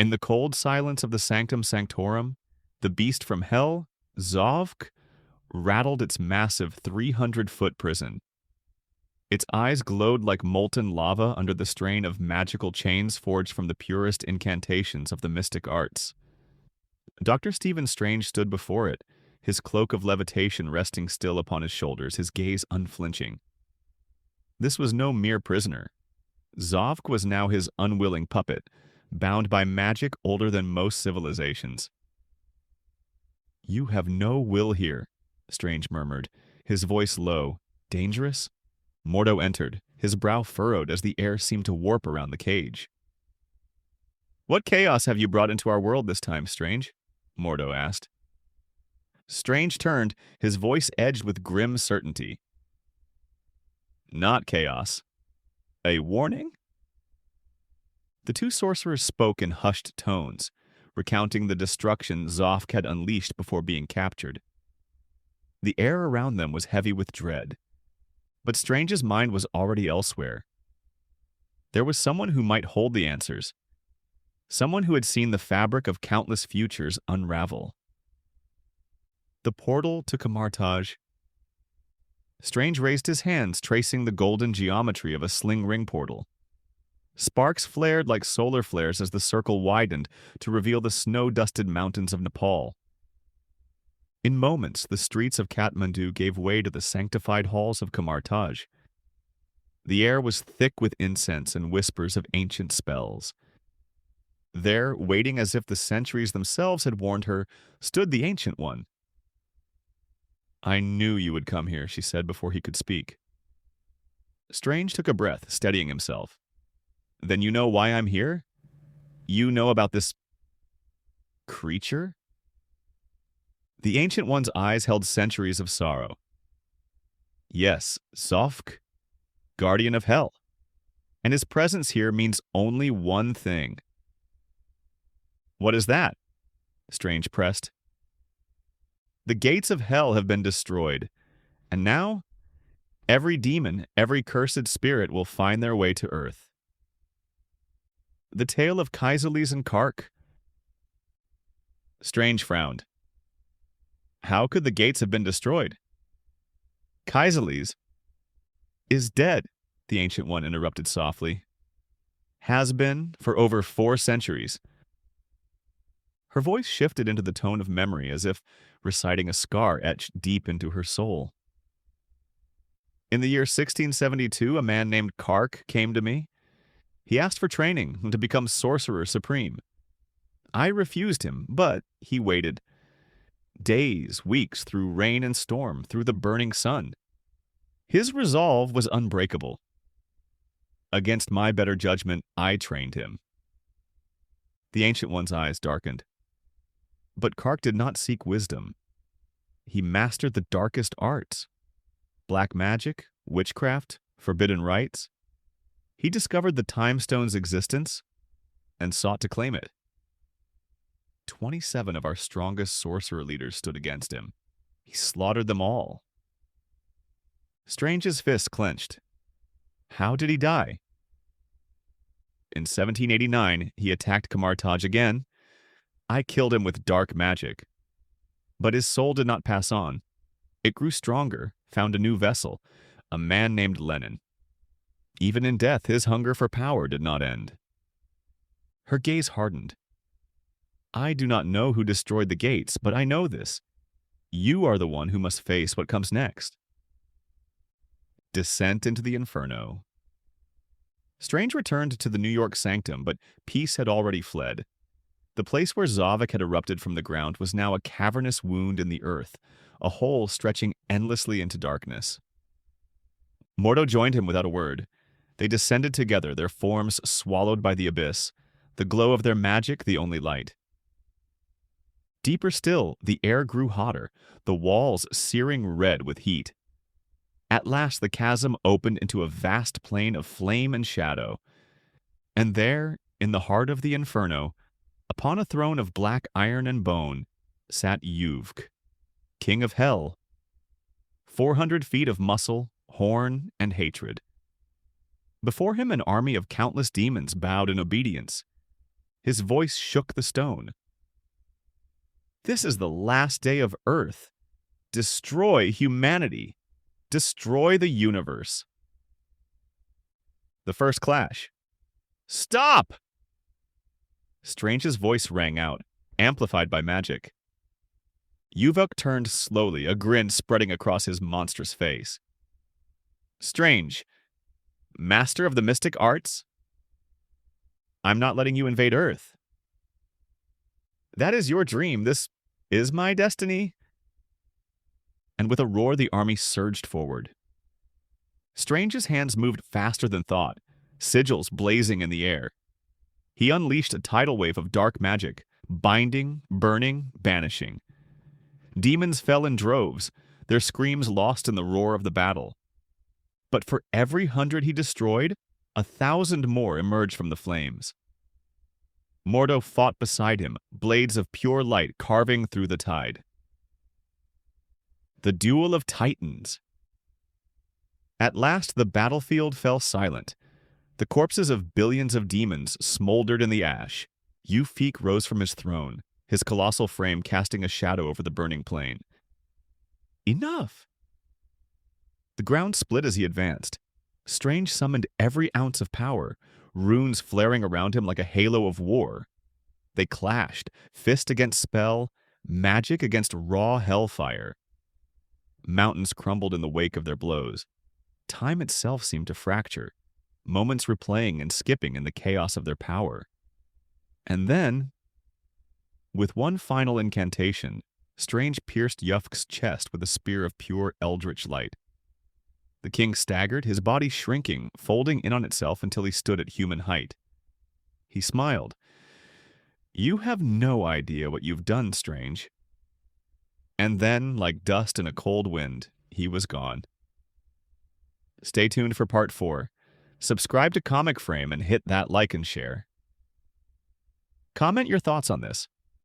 In the cold silence of the Sanctum Sanctorum, the beast from hell, Youvk, rattled its massive 300-foot prison. Its eyes glowed like molten lava under the strain of magical chains forged from the purest incantations of the mystic arts. Dr. Stephen Strange stood before it, his cloak of levitation resting still upon his shoulders, his gaze unflinching. This was no mere prisoner. Youvk was now his unwilling puppet, bound by magic older than most civilizations. "You have no will here," Strange murmured, his voice low. "Dangerous?" Mordo entered, his brow furrowed as the air seemed to warp around the cage. "What chaos have you brought into our world this time, Strange?" Mordo asked. Strange turned, his voice edged with grim certainty. "Not chaos. A warning?" The two sorcerers spoke in hushed tones, recounting the destruction Youvk had unleashed before being captured. The air around them was heavy with dread, but Strange's mind was already elsewhere. There was someone who might hold the answers, someone who had seen the fabric of countless futures unravel. The portal to Kamartaj. Strange raised his hands, tracing the golden geometry of a sling ring portal. Sparks flared like solar flares as the circle widened to reveal the snow-dusted mountains of Nepal. In moments, the streets of Kathmandu gave way to the sanctified halls of Kamartaj. The air was thick with incense and whispers of ancient spells. There, waiting as if the centuries themselves had warned her, stood the Ancient One. "I knew you would come here," she said before he could speak. Strange took a breath, steadying himself. "Then you know why I'm here? You know about this creature?" The Ancient One's eyes held centuries of sorrow. "Yes, Youvk, guardian of hell. And his presence here means only one thing." "What is that?" Strange pressed. "The gates of hell have been destroyed, and now every demon, every cursed spirit will find their way to earth." "The tale of Kaiserles and Kark?" Strange frowned. "How could the gates have been destroyed?" "Kaiserles is dead," the Ancient One interrupted softly. "Has been for over 4 centuries. Her voice shifted into the tone of memory, as if reciting a scar etched deep into her soul. "In the year 1672, a man named Kark came to me. He asked for training to become Sorcerer Supreme. I refused him, but he waited. Days, weeks, through rain and storm, through the burning sun. His resolve was unbreakable. Against my better judgment, I trained him." The Ancient One's eyes darkened. But Kark did not seek wisdom. He mastered the darkest arts. Black magic, witchcraft, forbidden rites. He discovered the Time Stone's existence and sought to claim it. 27 of our strongest sorcerer leaders stood against him. He slaughtered them all. Strange's fist clenched. How did he die? In 1789, he attacked Kamartaj again. I killed him with dark magic. But his soul did not pass on. It grew stronger, found a new vessel, a man named Lenin. Even in death, his hunger for power did not end. Her gaze hardened. I do not know who destroyed the gates, but I know this. You are the one who must face what comes next. Descent into the Inferno. Strange returned to the New York sanctum, but peace had already fled. The place where Youvk had erupted from the ground was now a cavernous wound in the earth, a hole stretching endlessly into darkness. Mordo joined him without a word. They descended together, their forms swallowed by the abyss, the glow of their magic the only light. Deeper still, the air grew hotter, the walls searing red with heat. At last the chasm opened into a vast plain of flame and shadow. And there, in the heart of the inferno, upon a throne of black iron and bone, sat Youvk, king of hell. 400 feet of muscle, horn, and hatred. Before him an army of countless demons bowed in obedience. His voice shook the stone. This is the last day of Earth. Destroy humanity. Destroy the universe. The first clash. Stop! Strange's voice rang out, amplified by magic. Youvk turned slowly, a grin spreading across his monstrous face. Strange, master of the mystic arts? I'm not letting you invade Earth. That is your dream. This is my destiny. And with a roar, the army surged forward. Strange's hands moved faster than thought, sigils blazing in the air. He unleashed a tidal wave of dark magic, binding, burning, banishing. Demons fell in droves, their screams lost in the roar of the battle. But for every 100 he destroyed, 1,000 more emerged from the flames. Mordo fought beside him, blades of pure light carving through the tide. The duel of titans. At last the battlefield fell silent. The corpses of billions of demons smoldered in the ash. Youvk rose from his throne, his colossal frame casting a shadow over the burning plain. Enough! The ground split as he advanced. Strange summoned every ounce of power, runes flaring around him like a halo of war. They clashed, fist against spell, magic against raw hellfire. Mountains crumbled in the wake of their blows. Time itself seemed to fracture, moments replaying and skipping in the chaos of their power. And then, with one final incantation, Strange pierced Youvk's chest with a spear of pure eldritch light. The king staggered, his body shrinking, folding in on itself until he stood at human height. He smiled. You have no idea what you've done, Strange. And then, like dust in a cold wind, he was gone. Stay tuned for part 4. Subscribe to Comic Frame and hit that like and share. Comment your thoughts on this.